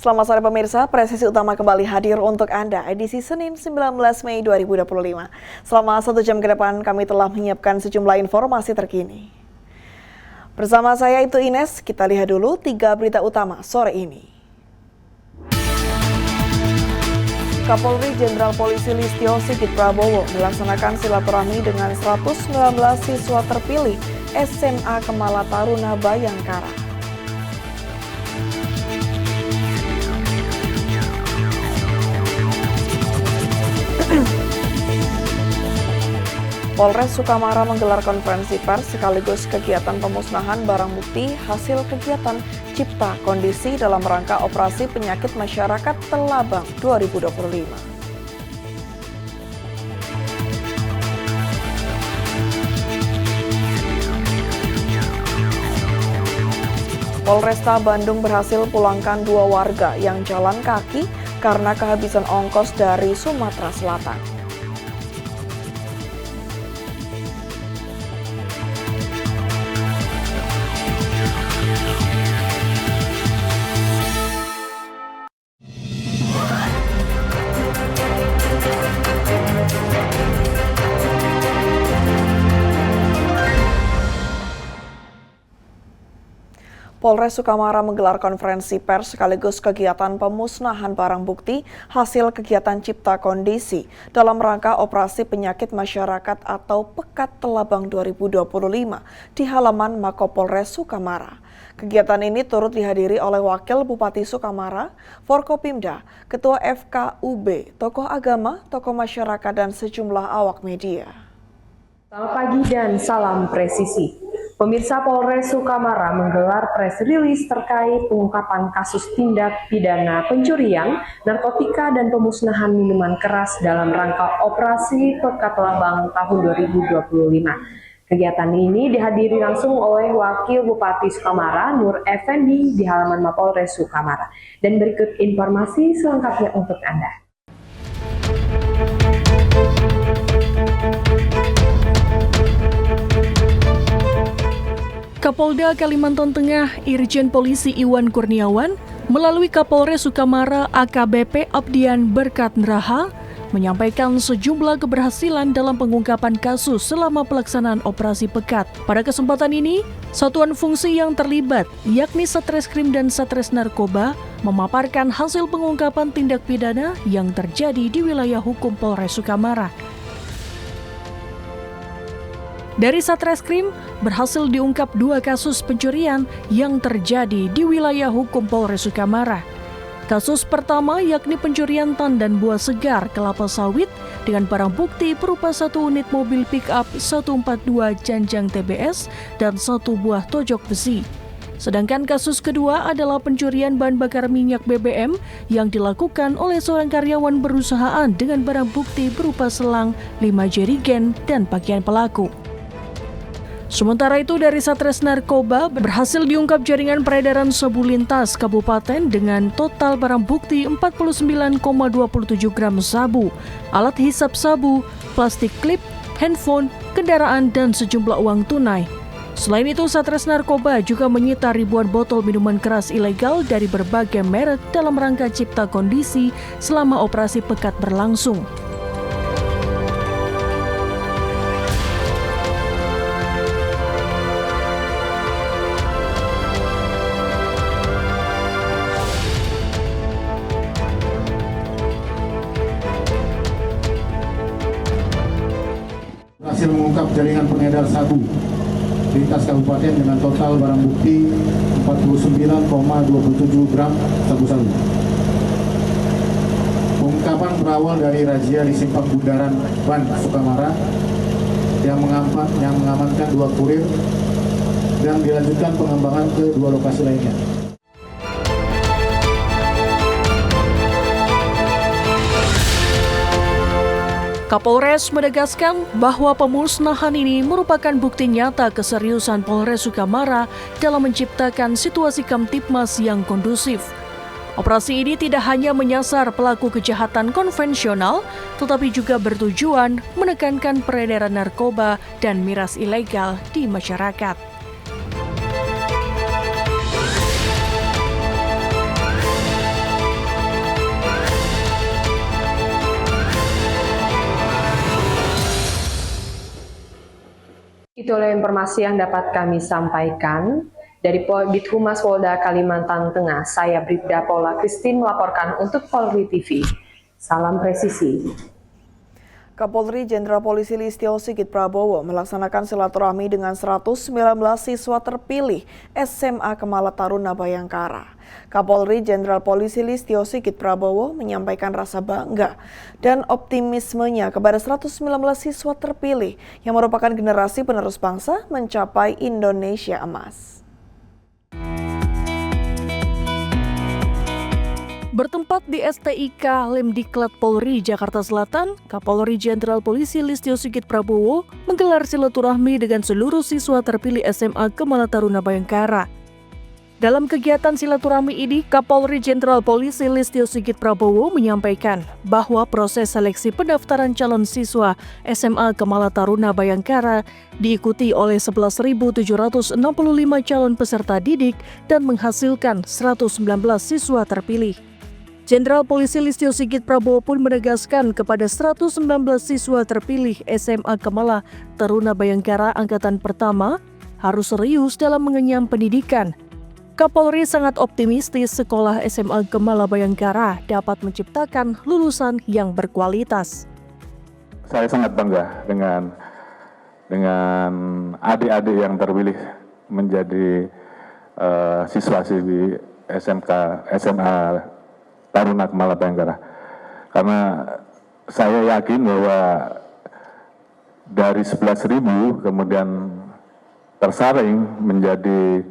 Selamat sore pemirsa, Presisi Utama kembali hadir untuk Anda edisi Senin 19 Mei 2025. Selama 1 jam ke depan kami telah menyiapkan sejumlah informasi terkini. Bersama saya itu Ines, kita lihat dulu 3 berita utama sore ini. Kapolri Jenderal Polisi Listio Sigit Prabowo melaksanakan silaturahmi dengan 119 siswa terpilih SMA Kemala Taruna Bayangkara. Polres Sukamara menggelar konferensi pers sekaligus kegiatan pemusnahan barang bukti hasil kegiatan Cipta Kondisi dalam rangka Operasi Penyakit Masyarakat Telabang 2025. Polresta Bandung berhasil pulangkan 2 warga yang jalan kaki karena kehabisan ongkos dari Sumatera Selatan. Polres Sukamara menggelar konferensi pers sekaligus kegiatan pemusnahan barang bukti hasil kegiatan Cipta Kondisi dalam rangka Operasi Penyakit Masyarakat atau Pekat Telabang 2025 di halaman Makopolres Sukamara. Kegiatan ini turut dihadiri oleh Wakil Bupati Sukamara, Forkopimda, Ketua FKUB, tokoh agama, tokoh masyarakat, dan sejumlah awak media. Selamat pagi dan salam presisi. Pemirsa, Polres Sukamara menggelar press release terkait pengungkapan kasus tindak pidana pencurian, narkotika, dan pemusnahan minuman keras dalam rangka Operasi Pekat Telabang tahun 2025. Kegiatan ini dihadiri langsung oleh Wakil Bupati Sukamara, Nur Effendi, di halaman Mapolres Sukamara. Dan berikut informasi selengkapnya untuk Anda. Kapolda Kalimantan Tengah Irjen Polisi Iwan Kurniawan melalui Kapolres Sukamara AKBP Abdian Berkat Neraha menyampaikan sejumlah keberhasilan dalam pengungkapan kasus selama pelaksanaan operasi Pekat. Pada kesempatan ini, satuan fungsi yang terlibat yakni Satreskrim dan Satres Narkoba memaparkan hasil pengungkapan tindak pidana yang terjadi di wilayah hukum Polres Sukamara. Dari Satreskrim, berhasil diungkap 2 kasus pencurian yang terjadi di wilayah hukum Polres Sukamara. Kasus pertama yakni pencurian tandan buah segar kelapa sawit dengan barang bukti berupa 1 unit mobil pick-up 142 Janjang TBS dan 1 buah tojok besi. Sedangkan kasus kedua adalah pencurian bahan bakar minyak BBM yang dilakukan oleh seorang karyawan perusahaan dengan barang bukti berupa selang, 5 jerigen, dan pakaian pelaku. Sementara itu dari Satres Narkoba berhasil diungkap jaringan peredaran sabu lintas kabupaten dengan total barang bukti 49,27 gram sabu, alat hisap sabu, plastik klip, handphone, kendaraan, dan sejumlah uang tunai. Selain itu, Satres Narkoba juga menyita ribuan botol minuman keras ilegal dari berbagai merek dalam rangka Cipta Kondisi selama operasi Pekat berlangsung. Berhasil mengungkap jaringan pengedar sabu lintas kabupaten dengan total barang bukti 49,27 gram sabu-sabu. Pengungkapan berawal dari razia di Simpang Bundaran Ban Sukamara yang mengamankan 2 kurir dan dilanjutkan pengembangan ke 2 lokasi lainnya. Kapolres menegaskan bahwa pemusnahan ini merupakan bukti nyata keseriusan Polres Sukamara dalam menciptakan situasi Kamtipmas yang kondusif. Operasi ini tidak hanya menyasar pelaku kejahatan konvensional, tetapi juga bertujuan menekankan peredaran narkoba dan miras ilegal di masyarakat. Itu adalah informasi yang dapat kami sampaikan. Dari Bit Humas Polda Kalimantan Tengah, saya Bribda Paula Christine melaporkan untuk Polri TV. Salam presisi. Kapolri Jenderal Polisi Listio Sigit Prabowo melaksanakan silaturahmi dengan 119 siswa terpilih SMA Kemala Taruna Bayangkara. Kapolri Jenderal Polisi Listio Sigit Prabowo menyampaikan rasa bangga dan optimismenya kepada 119 siswa terpilih yang merupakan generasi penerus bangsa mencapai Indonesia Emas. Bertempat di STIK Lemdiklat Polri Jakarta Selatan, Kapolri Jenderal Polisi Listio Sigit Prabowo menggelar silaturahmi dengan seluruh siswa terpilih SMA Kemala Taruna Bayangkara. Dalam kegiatan silaturahmi ini, Kapolri Jenderal Polisi Listio Sigit Prabowo menyampaikan bahwa proses seleksi pendaftaran calon siswa SMA Kemala Taruna Bayangkara diikuti oleh 11.765 calon peserta didik dan menghasilkan 119 siswa terpilih. Jenderal Polisi Listio Sigit Prabowo pun menegaskan kepada 119 siswa terpilih SMA Kemala Taruna Bayangkara Angkatan Pertama harus serius dalam mengenyam pendidikan. Kapolri sangat optimistis sekolah SMA Kemala Bayangkara dapat menciptakan lulusan yang berkualitas. Saya sangat bangga dengan adik-adik yang terpilih menjadi siswa-siswi SMA Taruna Kemala Bayangkara. Karena saya yakin bahwa dari 11.000 kemudian tersaring menjadi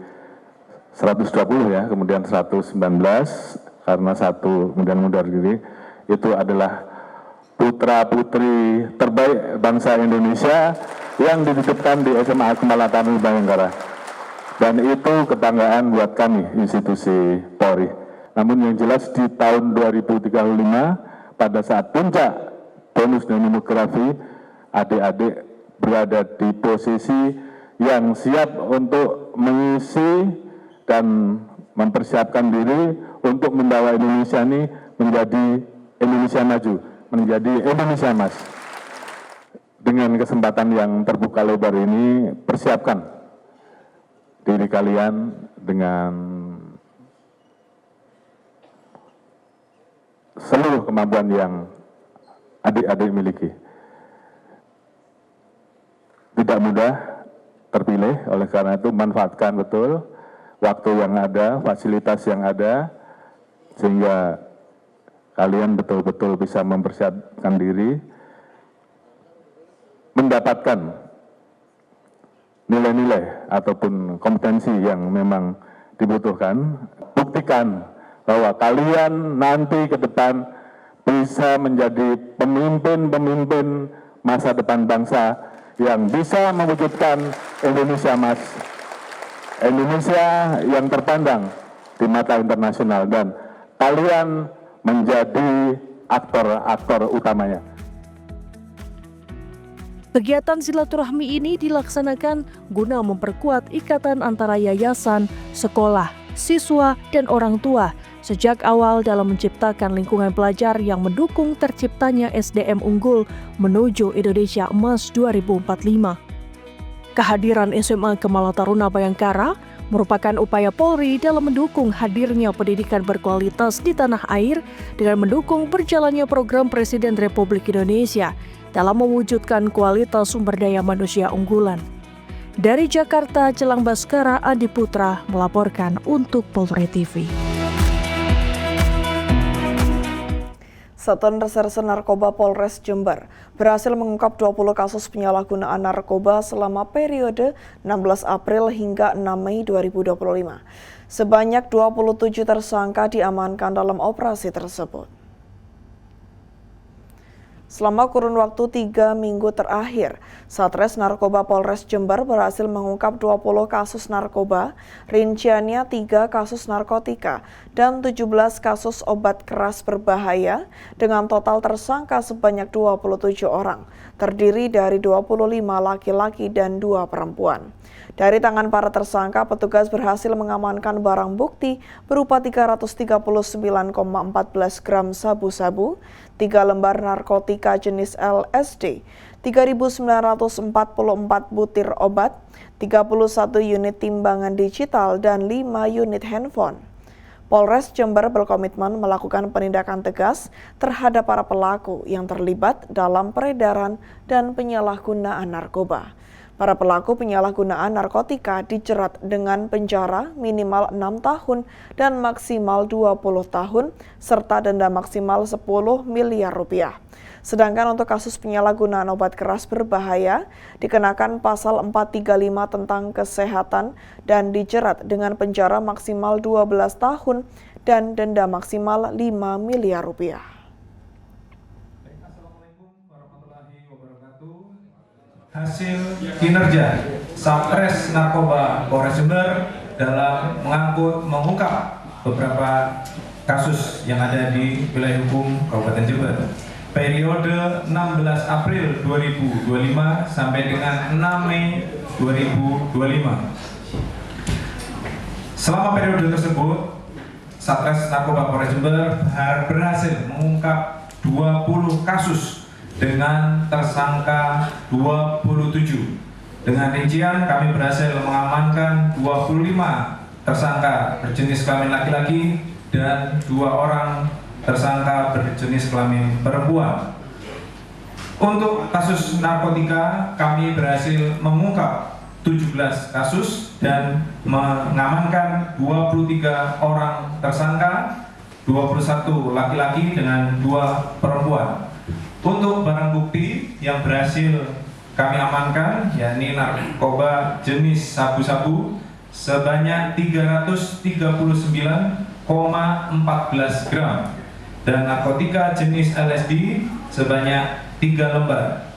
120 ya, kemudian 119 karena satu kemudian mundur diri, itu adalah putra-putri terbaik bangsa Indonesia yang dititipkan di SMA Kemala Taruna Bayangkara. Dan itu kebanggaan buat kami, institusi Polri. Namun yang jelas di tahun 2035 pada saat puncak bonus demografi, adik-adik berada di posisi yang siap untuk mengisi dan mempersiapkan diri untuk membawa Indonesia ini menjadi Indonesia maju, menjadi Indonesia Emas. Dengan kesempatan yang terbuka lebar ini, persiapkan diri kalian dengan seluruh kemampuan yang adik-adik miliki. Tidak mudah terpilih, oleh karena itu manfaatkan betul waktu yang ada, fasilitas yang ada, sehingga kalian betul-betul bisa mempersiapkan diri, mendapatkan nilai-nilai ataupun kompetensi yang memang dibutuhkan. Buktikan bahwa kalian nanti ke depan bisa menjadi pemimpin-pemimpin masa depan bangsa yang bisa mewujudkan Indonesia Emas, Indonesia yang terpandang di mata internasional, dan kalian menjadi aktor-aktor utamanya. Kegiatan silaturahmi ini dilaksanakan guna memperkuat ikatan antara yayasan, sekolah, siswa, dan orang tua sejak awal dalam menciptakan lingkungan belajar yang mendukung terciptanya SDM unggul menuju Indonesia Emas 2045. Kehadiran SMA Kemala Taruna Bayangkara merupakan upaya Polri dalam mendukung hadirnya pendidikan berkualitas di tanah air dengan mendukung berjalannya program Presiden Republik Indonesia dalam mewujudkan kualitas sumber daya manusia unggulan. Dari Jakarta, Jelang Baskara Adi Putra melaporkan untuk Polri TV. Satuan Reserse Narkoba Polres Jember berhasil mengungkap 20 kasus penyalahgunaan narkoba selama periode 16 April hingga 6 Mei 2025. Sebanyak 27 tersangka diamankan dalam operasi tersebut. Selama kurun waktu 3 minggu terakhir, Satres Narkoba Polres Jember berhasil mengungkap 20 kasus narkoba, rinciannya 3 kasus narkotika, dan 17 kasus obat keras berbahaya, dengan total tersangka sebanyak 27 orang, terdiri dari 25 laki-laki dan 2 perempuan. Dari tangan para tersangka, petugas berhasil mengamankan barang bukti berupa 339,14 gram sabu-sabu, 3 lembar narkotika jenis LSD, 3.944 butir obat, 31 unit timbangan digital, dan 5 unit handphone. Polres Jember berkomitmen melakukan penindakan tegas terhadap para pelaku yang terlibat dalam peredaran dan penyalahgunaan narkoba. Para pelaku penyalahgunaan narkotika dijerat dengan penjara minimal 6 tahun dan maksimal 20 tahun serta denda maksimal 10 miliar rupiah. Sedangkan untuk kasus penyalahgunaan obat keras berbahaya dikenakan pasal 435 tentang kesehatan dan dijerat dengan penjara maksimal 12 tahun dan denda maksimal 5 miliar rupiah. Assalamualaikum warahmatullahi wabarakatuh. Hasil kinerja Satres Narkoba Polres Jember dalam mengungkap beberapa kasus yang ada di wilayah hukum Kabupaten Jember. Periode 16 April 2025 sampai dengan 6 Mei 2025. Selama periode tersebut, Satres Narkoba Polres Jember berhasil mengungkap 20 kasus dengan tersangka 27. Dengan rincian kami berhasil mengamankan 25 tersangka berjenis kelamin laki-laki dan 2 orang tersangka berjenis kelamin perempuan. Untuk kasus narkotika, kami berhasil mengungkap 17 kasus dan mengamankan 23 orang tersangka, 21 laki-laki dengan 2 perempuan. Untuk barang bukti yang berhasil kami amankan, yakni narkoba jenis sabu-sabu sebanyak 339,14 gram. Dan narkotika jenis LSD sebanyak 3 lembar.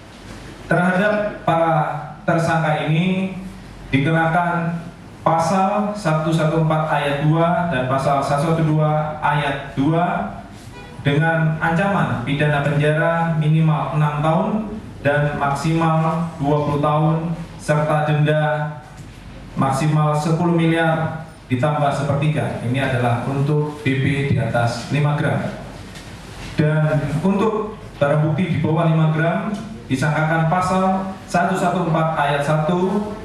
Terhadap para tersangka ini dikenakan pasal 114 ayat 2 dan pasal 112 ayat 2 dengan ancaman pidana penjara minimal 6 tahun dan maksimal 20 tahun serta denda maksimal 10 miliar ditambah sepertiga. Ini adalah untuk DP di atas 5 gram. Dan untuk barang bukti di bawah 5 gram disangkakan pasal 114 ayat 1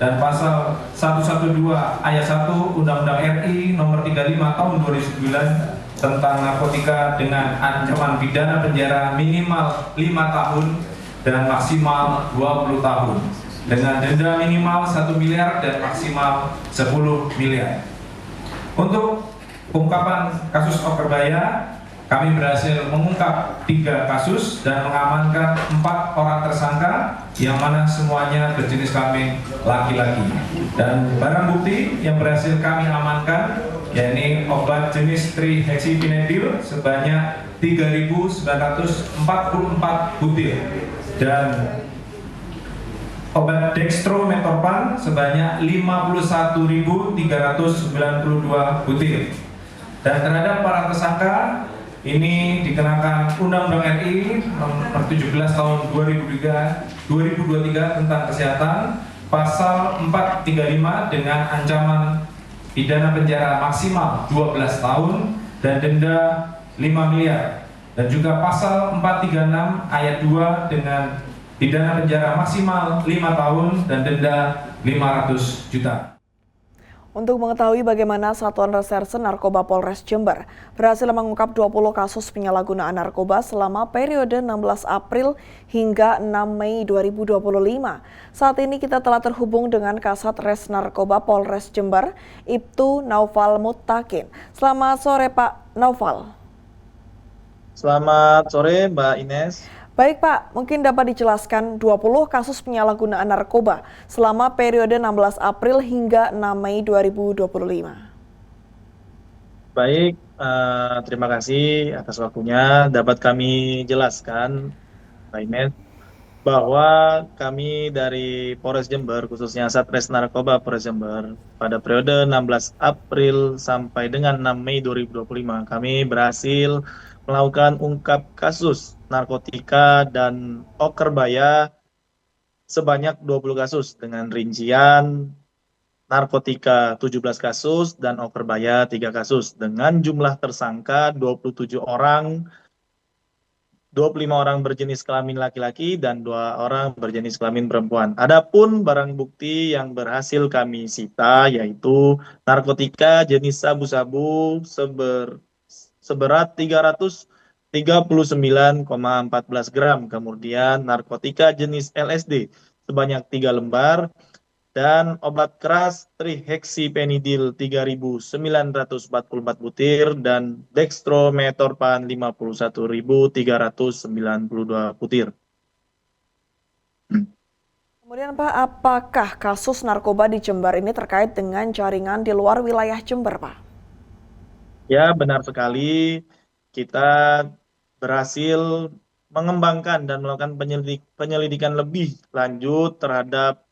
dan pasal 112 ayat 1 Undang-Undang RI nomor 35 tahun 2009 tentang narkotika dengan ancaman pidana penjara minimal 5 tahun dan maksimal 20 tahun dengan denda minimal 1 miliar dan maksimal 10 miliar. Untuk pengungkapan kasus Okerbaya, kami berhasil mengungkap 3 kasus dan mengamankan 4 orang tersangka yang mana semuanya berjenis kelamin laki-laki. Dan barang bukti yang berhasil kami amankan yakni obat jenis trihexyphenidyl sebanyak 3.944 butir dan obat dextrometorphan sebanyak 51.392 butir. Dan terhadap para tersangka ini dikenakan Undang-Undang RI nomor 17 tahun 2023 tentang kesehatan pasal 435 dengan ancaman pidana penjara maksimal 12 tahun dan denda 5 miliar dan juga pasal 436 ayat 2 dengan pidana penjara maksimal 5 tahun dan denda 500 juta. Untuk mengetahui bagaimana Satuan Reserse Narkoba Polres Jember berhasil mengungkap 20 kasus penyalahgunaan narkoba selama periode 16 April hingga 6 Mei 2025. Saat ini kita telah terhubung dengan Kasat Res Narkoba Polres Jember, Ibtu Naufal Mutakin. Selamat sore Pak Naufal. Selamat sore Mbak Ines. Baik Pak, mungkin dapat dijelaskan 20 kasus penyalahgunaan narkoba selama periode 16 April hingga 6 Mei 2025. Baik, terima kasih atas waktunya. Dapat kami jelaskan, Mbak Ines, bahwa kami dari Polres Jember, khususnya Satres Narkoba Polres Jember, pada periode 16 April sampai dengan 6 Mei 2025, kami berhasil melakukan ungkap kasus narkotika dan Okerbaya sebanyak 20 kasus dengan rincian narkotika 17 kasus dan Okerbaya 3 kasus dengan jumlah tersangka 27 orang 25 orang berjenis kelamin laki-laki dan 2 orang berjenis kelamin perempuan. Adapun barang bukti yang berhasil kami sita yaitu narkotika jenis sabu-sabu seberat 339,14 gram, kemudian narkotika jenis LSD sebanyak 3 lembar, dan obat keras trihexyphenidyl 3.944 butir dan dextrometorphan 51.392 butir. Kemudian Pak, apakah kasus narkoba di Jember ini terkait dengan jaringan di luar wilayah Jember, Pak? Ya, benar sekali. Kita berhasil mengembangkan dan melakukan penyelidikan lebih lanjut terhadap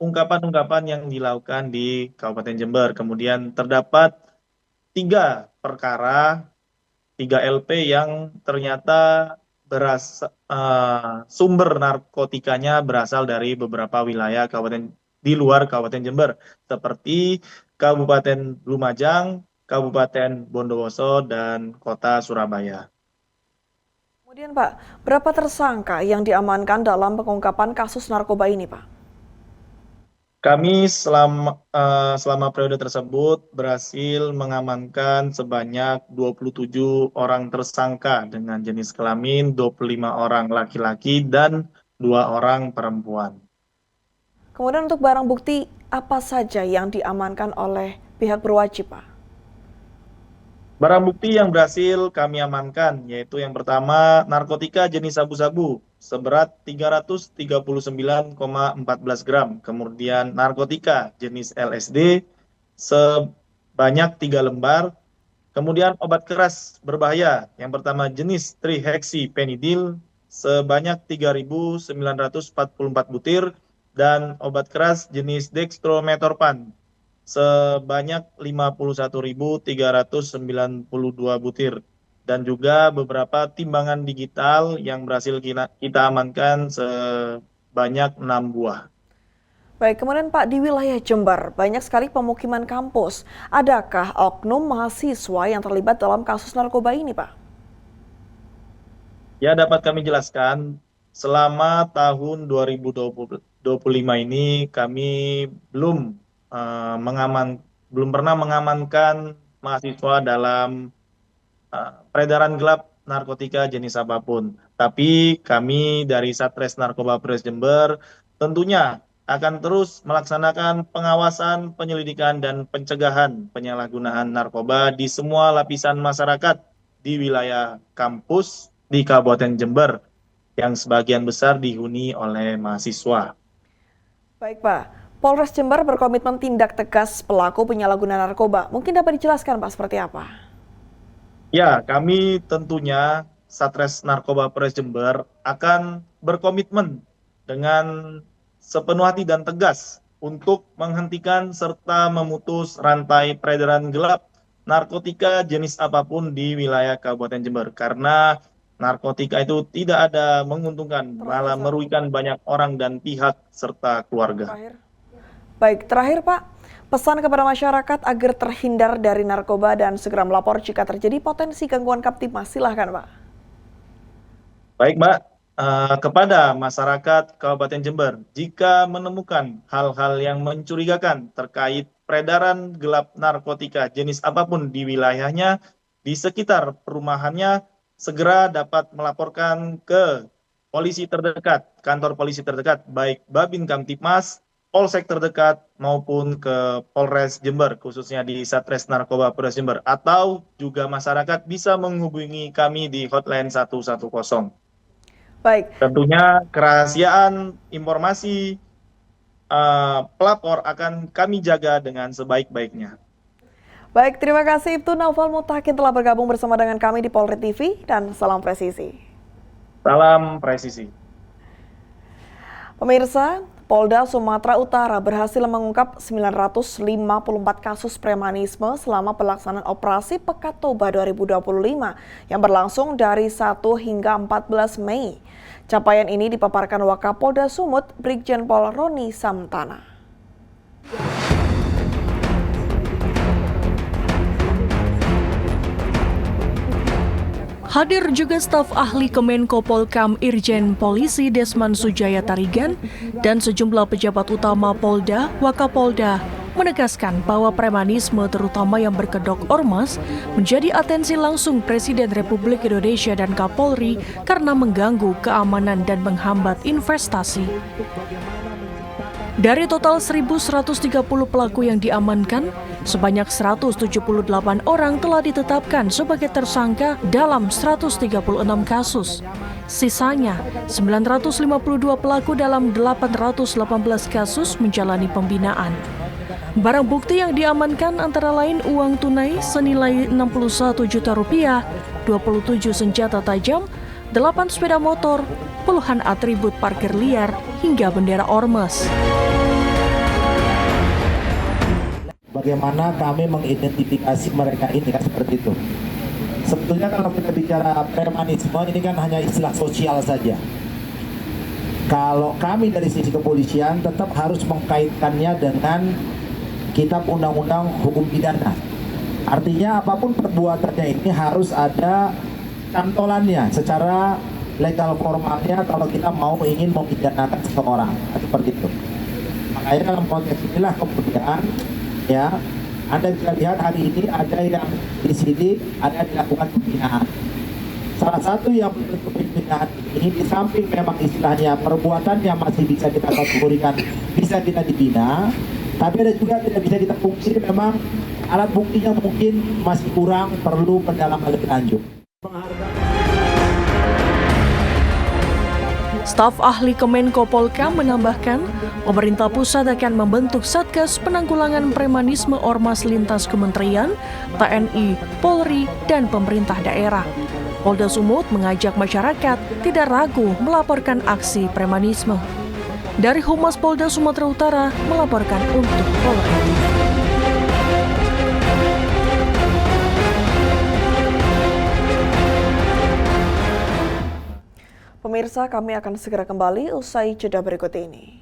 ungkapan-ungkapan yang dilakukan di Kabupaten Jember. Kemudian terdapat 3 perkara, 3 LP yang ternyata sumber narkotikanya berasal dari beberapa wilayah kabupaten di luar Kabupaten Jember, seperti Kabupaten Lumajang, Kabupaten Bondowoso, dan Kota Surabaya. Kemudian Pak, berapa tersangka yang diamankan dalam pengungkapan kasus narkoba ini, Pak? Kami selama periode tersebut berhasil mengamankan sebanyak 27 orang tersangka dengan jenis kelamin, 25 orang laki-laki dan 2 orang perempuan. Kemudian untuk barang bukti apa saja yang diamankan oleh pihak berwajib, Pak? Barang bukti yang berhasil kami amankan yaitu yang pertama narkotika jenis sabu-sabu seberat 339,14 gram, kemudian narkotika jenis LSD sebanyak 3 lembar, kemudian obat keras berbahaya yang pertama jenis trihexyphenidyl sebanyak 3.944 butir dan obat keras jenis dextrometorphan sebanyak 51.392 butir, dan juga beberapa timbangan digital yang berhasil kita amankan sebanyak 6 buah. Baik, kemudian Pak, di wilayah Jember banyak sekali pemukiman kampus. Adakah oknum mahasiswa yang terlibat dalam kasus narkoba ini, Pak? Ya, dapat kami jelaskan, selama tahun 2025 ini kami belum pernah mengamankan mahasiswa dalam peredaran gelap narkotika jenis apapun. Tapi kami dari Satres Narkoba Polres Jember tentunya akan terus melaksanakan pengawasan, penyelidikan, dan pencegahan penyalahgunaan narkoba di semua lapisan masyarakat di wilayah kampus di Kabupaten Jember yang sebagian besar dihuni oleh mahasiswa. Baik, Pak. Polres Jember berkomitmen tindak tegas pelaku penyalahgunaan narkoba. Mungkin dapat dijelaskan, Pak, seperti apa? Ya, kami tentunya Satres Narkoba Polres Jember akan berkomitmen dengan sepenuh hati dan tegas untuk menghentikan serta memutus rantai peredaran gelap narkotika jenis apapun di wilayah Kabupaten Jember. Karena narkotika itu tidak ada menguntungkan, malah merugikan banyak orang dan pihak serta keluarga. Baik, terakhir Pak, pesan kepada masyarakat agar terhindar dari narkoba dan segera melapor jika terjadi potensi gangguan Kamtibmas. Silahkan Pak. Baik Mbak, kepada masyarakat Kabupaten Jember, jika menemukan hal-hal yang mencurigakan terkait peredaran gelap narkotika jenis apapun di wilayahnya, di sekitar perumahannya, segera dapat melaporkan ke polisi terdekat, kantor polisi terdekat, baik Babin Kamtibmas, Polsek terdekat maupun ke Polres Jember, khususnya di Satres Narkoba Polres Jember, atau juga masyarakat bisa menghubungi kami di hotline 110. Baik. Tentunya kerahasiaan informasi pelapor akan kami jaga dengan sebaik-baiknya. Baik, terima kasih Ibtu Naufal Mutakin telah bergabung bersama dengan kami di Polri TV, dan salam presisi. Salam presisi. Pemirsa, Polda Sumatera Utara berhasil mengungkap 954 kasus premanisme selama pelaksanaan operasi Pekan Toba 2025 yang berlangsung dari 1 hingga 14 Mei. Capaian ini dipaparkan Wakapolda Sumut, Brigjen Pol Roni Samtana. Hadir juga staf ahli Kemenko Polkam Irjen Polisi Desman Sujaya Tarigan dan sejumlah pejabat utama Polda, Wakapolda menegaskan bahwa premanisme terutama yang berkedok ormas menjadi atensi langsung Presiden Republik Indonesia dan Kapolri karena mengganggu keamanan dan menghambat investasi. Dari total 1.130 pelaku yang diamankan, sebanyak 178 orang telah ditetapkan sebagai tersangka dalam 136 kasus. Sisanya, 952 pelaku dalam 818 kasus menjalani pembinaan. Barang bukti yang diamankan antara lain uang tunai senilai 61 juta rupiah, 27 senjata tajam, 8 sepeda motor, puluhan atribut parkir liar, hingga bendera ormas. Bagaimana kami mengidentifikasi mereka ini kan seperti itu. Sebetulnya kalau kita bicara premanisme ini kan hanya istilah sosial saja. Kalau kami dari sisi kepolisian tetap harus mengkaitkannya dengan kitab undang-undang hukum pidana. Artinya apapun perbuatannya ini harus ada cantolannya secara legal formalnya kalau kita ingin memidanakan seseorang seperti itu. Makanya dalam konteks inilah kemudian ya, Anda bisa lihat hari ini ada yang di sini ada dilakukan pembinaan. Salah satu yang bentuk pembinaan ini di samping memang istilahnya perbuatannya masih bisa kita kategorikan bisa kita dibina, tapi ada juga tidak bisa kita fungsi memang alat buktinya mungkin masih kurang, perlu pendalaman lebih lanjut. Staf ahli Kemenko Polkam menambahkan, pemerintah pusat akan membentuk Satgas Penanggulangan Premanisme Ormas lintas kementerian, TNI, Polri, dan pemerintah daerah. Polda Sumut mengajak masyarakat tidak ragu melaporkan aksi premanisme. Dari Humas Polda Sumatera Utara melaporkan untuk Polri. Pemirsa, kami akan segera kembali usai jeda berikut ini.